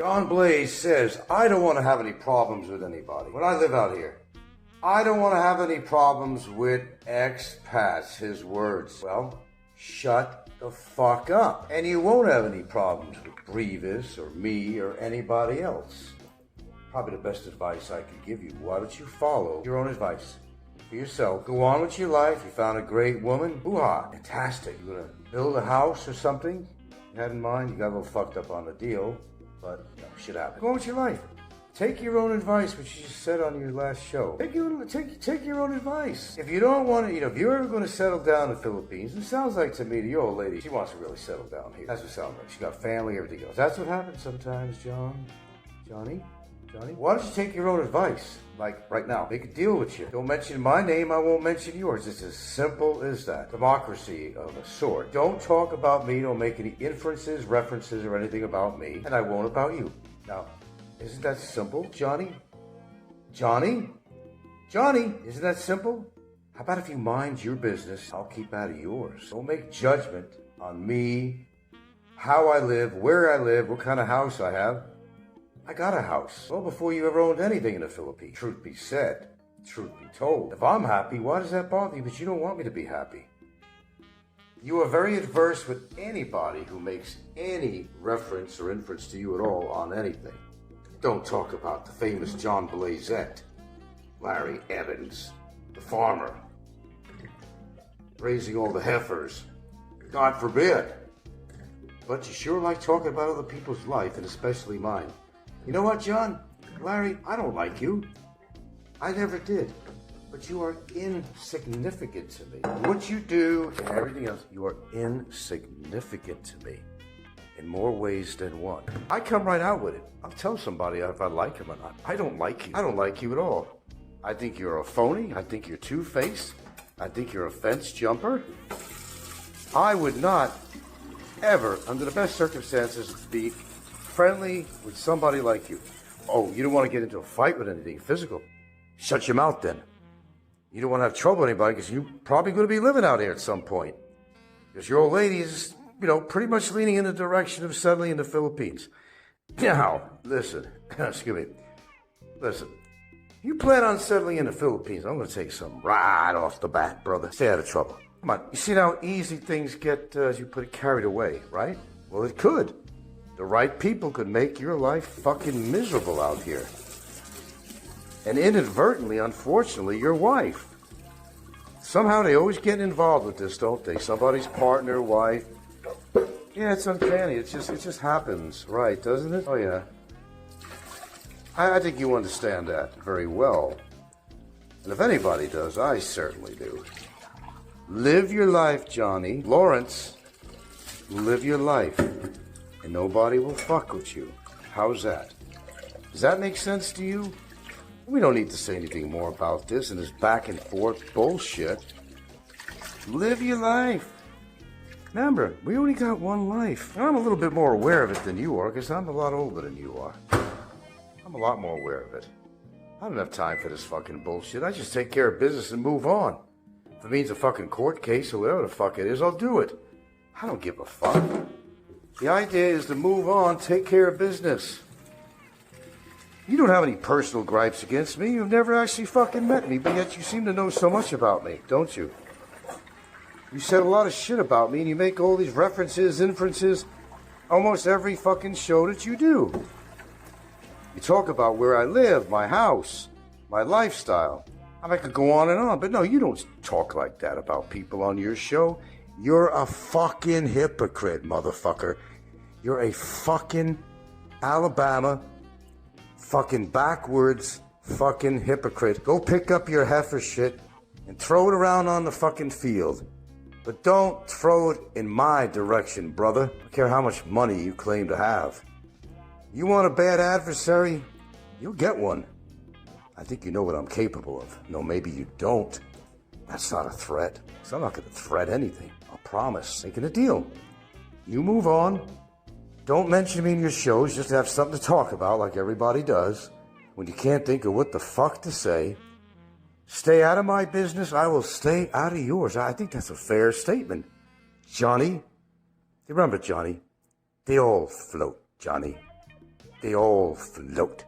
John Blaze says, I don't want to have any problems with anybody. When I live out here, I don't want to have any problems with expats, his words. Well, shut the fuck up. And you won't have any problems with Brevis or me or anybody else. Probably the best advice I could give you. Why don't you follow your own advice for yourself? Go on with your life. You found a great woman. Hoo-ha. Fantastic. You're going to build a house or something you had in mind. You got a little fucked up on the deal, but shit happens. Go on with your life. Take your own advice, which you just said on your last show. Take your own advice. If you don't want to, if you're ever going to settle down in the Philippines, it sounds like to me, your old lady, she wants to really settle down here. That's what it sounds like. She got family, everything else. That's what happens sometimes, Johnny, why don't you take your own advice? Like right now, make a deal with you. Don't mention my name, I won't mention yours. It's as simple as that. Democracy of a sort. Don't talk about me, don't make any inferences, references, or anything about me, and I won't about you. Now, isn't that simple, Johnny? Johnny, isn't that simple? How about if you mind your business, I'll keep out of yours. Don't make judgment on me, how I live, where I live, what kind of house I have. I got a house. Well, before you ever owned anything in the Philippines. Truth be said, truth be told. If I'm happy, why does that bother you? But you don't want me to be happy. You are very adverse with anybody who makes any reference or inference to you at all on anything. Don't talk about the famous John Blazette, Larry Evans, the farmer, raising all the heifers. God forbid. But you sure like talking about other people's life, and especially mine. You know what, John? Larry, I don't like you. I never did. But you are insignificant to me. What you do and everything else, you are insignificant to me. In more ways than one. I come right out with it. I'll tell somebody if I like him or not. I don't like you. I don't like you at all. I think you're a phony. I think you're two-faced. I think you're a fence jumper. I would not ever, under the best circumstances, be friendly with somebody like you. Oh, you don't want to get into a fight with anything physical? Shut your mouth then. You don't want to have trouble with anybody because you're probably going to be living out here at some point. Because your old lady is, pretty much leaning in the direction of settling in the Philippines. Now, listen, excuse me. Listen, you plan on settling in the Philippines, I'm going to take some right off the bat, brother. Stay out of trouble. Come on, you see how easy things get, as you put it, carried away, right? Well, it could. The right people could make your life fucking miserable out here. And inadvertently, unfortunately, your wife. Somehow they always get involved with this, don't they? Somebody's partner, wife. Yeah, it's uncanny. It just happens, right, doesn't it? Oh, yeah. I think you understand that very well. And if anybody does, I certainly do. Live your life, Johnny. Lawrence, live your life. And nobody will fuck with you. How's that? Does that make sense to you? We don't need to say anything more about this and this back and forth bullshit. Live your life. Remember, we only got one life. And I'm a little bit more aware of it than you are because I'm a lot older than you are. I'm a lot more aware of it. I don't have time for this fucking bullshit. I just take care of business and move on. If it means a fucking court case or whatever the fuck it is, I'll do it. I don't give a fuck. The idea is to move on, take care of business. You don't have any personal gripes against me. You've never actually fucking met me, but yet you seem to know so much about me, don't you? You said a lot of shit about me, and you make all these references, inferences, almost every fucking show that you do. You talk about where I live, my house, my lifestyle. I could go on, but no, you don't talk like that about people on your show. You're a fucking hypocrite, motherfucker. You're a fucking Alabama, fucking backwards, fucking hypocrite. Go pick up your heifer shit and throw it around on the fucking field. But don't throw it in my direction, brother. I don't care how much money you claim to have. You want a bad adversary? You'll get one. I think you know what I'm capable of. No, maybe you don't. That's not a threat. So I'm not going to threat anything. I'll promise. Making a deal. You move on. Don't mention me in your shows just to have something to talk about like everybody does. When you can't think of what the fuck to say. Stay out of my business. I will stay out of yours. I think that's a fair statement. Johnny. Remember, Johnny. They all float, Johnny. They all float.